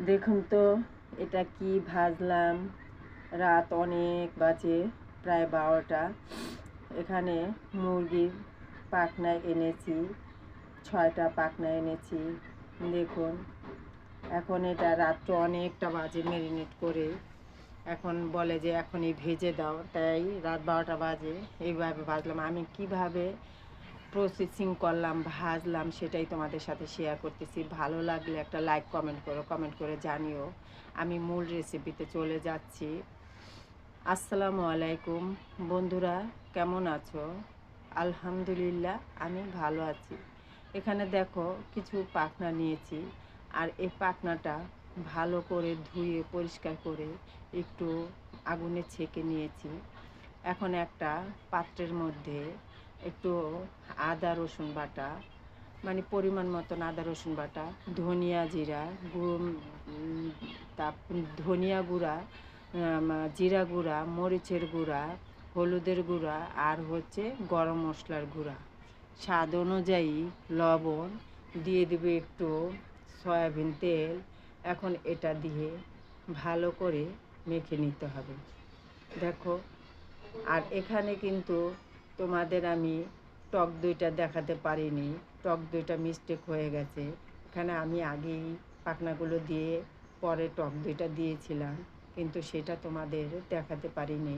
দেখুন তো এটা কি ভাজলাম। রাত অনেক বাজে, প্রায় 12টা। এখানে মুরগির পাখনা এনেছি, 6টা পাখনা এনেছি। দেখুন, এখন এটা রাত্র অনেকটা বাজে, ম্যারিনেট করে এখন বলে যে এখনই ভেজে দাও, তাই রাত 12টা বাজে এইভাবে ভাজলাম। আমি কিভাবে প্রসেসিং করলাম, ভাজলাম, সেটাই তোমাদের সাথে শেয়ার করতেছি। ভালো লাগলে একটা লাইক কমেন্ট করে জানিও। আমি মূল রেসিপিতে চলে যাচ্ছি। আসসালামু আলাইকুম বন্ধুরা, কেমন আছো? আলহামদুলিল্লাহ, আমি ভালো আছি। এখানে দেখো কিছু পাখনা নিয়েছি, আর এই পাখনাটা ভালো করে ধুয়ে পরিষ্কার করে একটু আগুনে ছেঁকে নিয়েছি। এখন একটা পাত্রের মধ্যে একটু আদা রসুন বাটা, মানে পরিমাণ মতন আদা রসুন বাটা, ধনিয়া জিরা ধনিয়া গুঁড়া, জিরা গুঁড়া, মরিচের গুঁড়া, হলুদের গুঁড়া, আর হচ্ছে গরম মশলার গুঁড়া, স্বাদ অনুযায়ী লবণ দিয়ে দেবে, একটু সয়াবিন তেল। এখন এটা দিয়ে ভালো করে মেখে নিতে হবে। দেখো, আর এখানে কিন্তু তোমাদের আমি টক দইটা দেখাতে পারিনি, টক দইটা মিস্টেক হয়ে গেছে। এখানে আমি আগেই পাখনাগুলো দিয়ে পরে টক দইটা দিয়েছিলাম, কিন্তু সেটা তোমাদের দেখাতে পারিনি,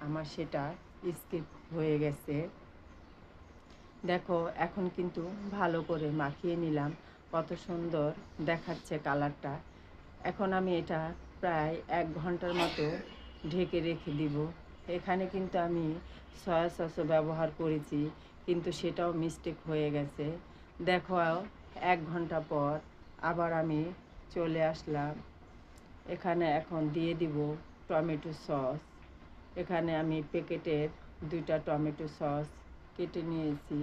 আমার সেটা স্কিপ হয়ে গেছে। দেখো, এখন কিন্তু ভালো করে মাখিয়ে নিলাম, কত সুন্দর দেখাচ্ছে কালারটা। এখন আমি এটা প্রায় 1 ঘন্টার মতো ঢেকে রেখে দিব। এখানে কিন্তু আমি সয়া সসও ব্যবহার করেছি, কিন্তু সেটাও মিস্টেক হয়ে গেছে। দেখো, 1 ঘন্টা পর আবার আমি চলে আসলাম। এখানে এখন দিয়ে দিব টমেটো সস। এখানে আমি প্যাকেটের 2টা টমেটো সস কেটে নিয়েছি।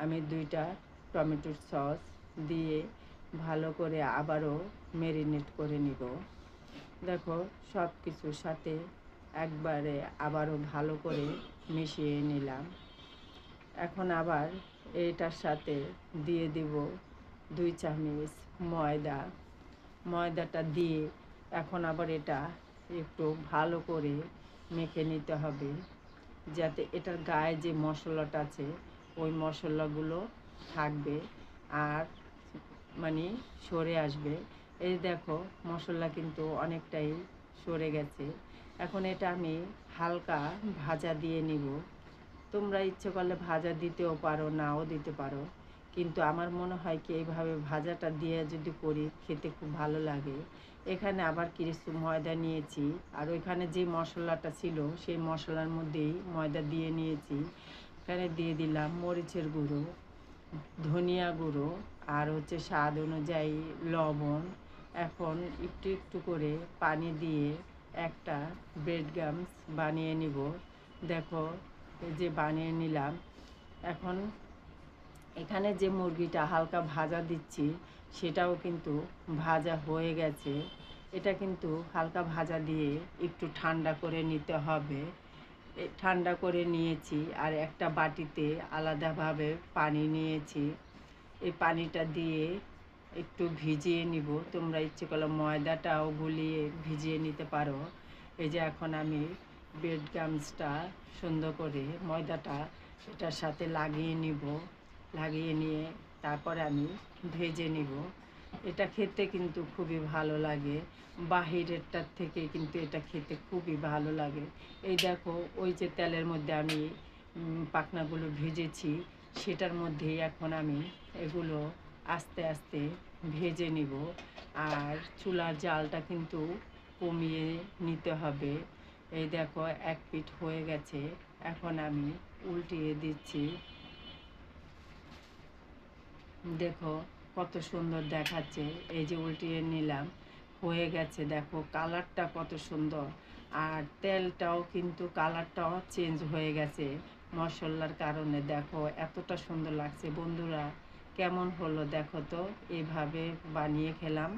আমি 2টা টমেটো সস দিয়ে ভালো করে আবারও ম্যারিনেট করে নিব। দেখো, সব কিছুর সাথে একবারে আবারও ভালো করে মিশিয়ে নিলাম। এখন আবার এটার সাথে দিয়ে দিব 2 চামচ ময়দা। ময়দাটা দিয়ে এখন আবার এটা একটু ভালো করে মেখে নিতে হবে, যাতে এটার গায়ে যে মশলাটা আছে ওই মশলাগুলো থাকবে আর মানে সরে আসবে। এই দেখো, মশলা কিন্তু অনেকটাই সরে গেছে। এখন এটা আমি হালকা ভাজা দিয়ে নিব। তোমরা ইচ্ছে করলে ভাজা দিতেও পারো, নাও দিতে পারো, কিন্তু আমার মনে হয় কি এইভাবে ভাজাটা দিয়ে যদি করি খেতে খুব ভালো লাগে। এখানে আবার কিছু ময়দা নিয়েছি, আর ওইখানে যে মশলাটা ছিল সেই মশলার মধ্যেই ময়দা দিয়ে নিয়েছি। এখানে দিয়ে দিলাম মরিচের গুঁড়ো, ধনিয়া গুঁড়ো, আর হচ্ছে স্বাদ অনুযায়ী লবণ। এখন একটু একটু করে পানি দিয়ে একটা ব্রেড গামস বানিয়ে নিব। দেখো, এই যে বানিয়ে নিলাম। এখন এখানে যে মুরগিটা হালকা ভাজা দিচ্ছি সেটাও কিন্তু ভাজা হয়ে গেছে। এটা কিন্তু হালকা ভাজা দিয়ে একটু ঠান্ডা করে নিতে হবে। ঠান্ডা করে নিয়েছি, আর একটা বাটিতে আলাদাভাবে পানি নিয়েছি। এই পানিটা দিয়ে একটু ভিজিয়ে নিব। তোমরা ইচ্ছে করলে ময়দাটাও গুলিয়ে ভিজিয়ে নিতে পারো। এই যে এখন আমি ব্রেড গামসটা সুন্দর করে ময়দাটা এটার সাথে লাগিয়ে নিব। লাগিয়ে নিয়ে তারপরে আমি ভেজে নিব। এটা খেতে কিন্তু খুবই ভালো লাগে, বাহিরেরটার থেকে কিন্তু এটা খেতে খুবই ভালো লাগে। এই দেখো, ওই যে তেলের মধ্যে আমি পাখনাগুলো ভেজেছি সেটার মধ্যেই এখন আমি এগুলো আস্তে আস্তে ভেজে নিব। আর চুলার জালটা কিন্তু কমিয়ে নিতে হবে। এই দেখো, এক পিঠ হয়ে গেছে, এখন আমি উল্টিয়ে দিচ্ছি। দেখো কত সুন্দর দেখাচ্ছে। এই যে উল্টিয়ে নিলাম, হয়ে গেছে। দেখো কালারটা কত সুন্দর, আর তেলটাও কিন্তু কালারটাও চেঞ্জ হয়ে গেছে মশলার কারণে। দেখো এতটা সুন্দর লাগছে। বন্ধুরা, কেমন হলো দেখো তো, এইভাবে বানিয়ে খেলাম।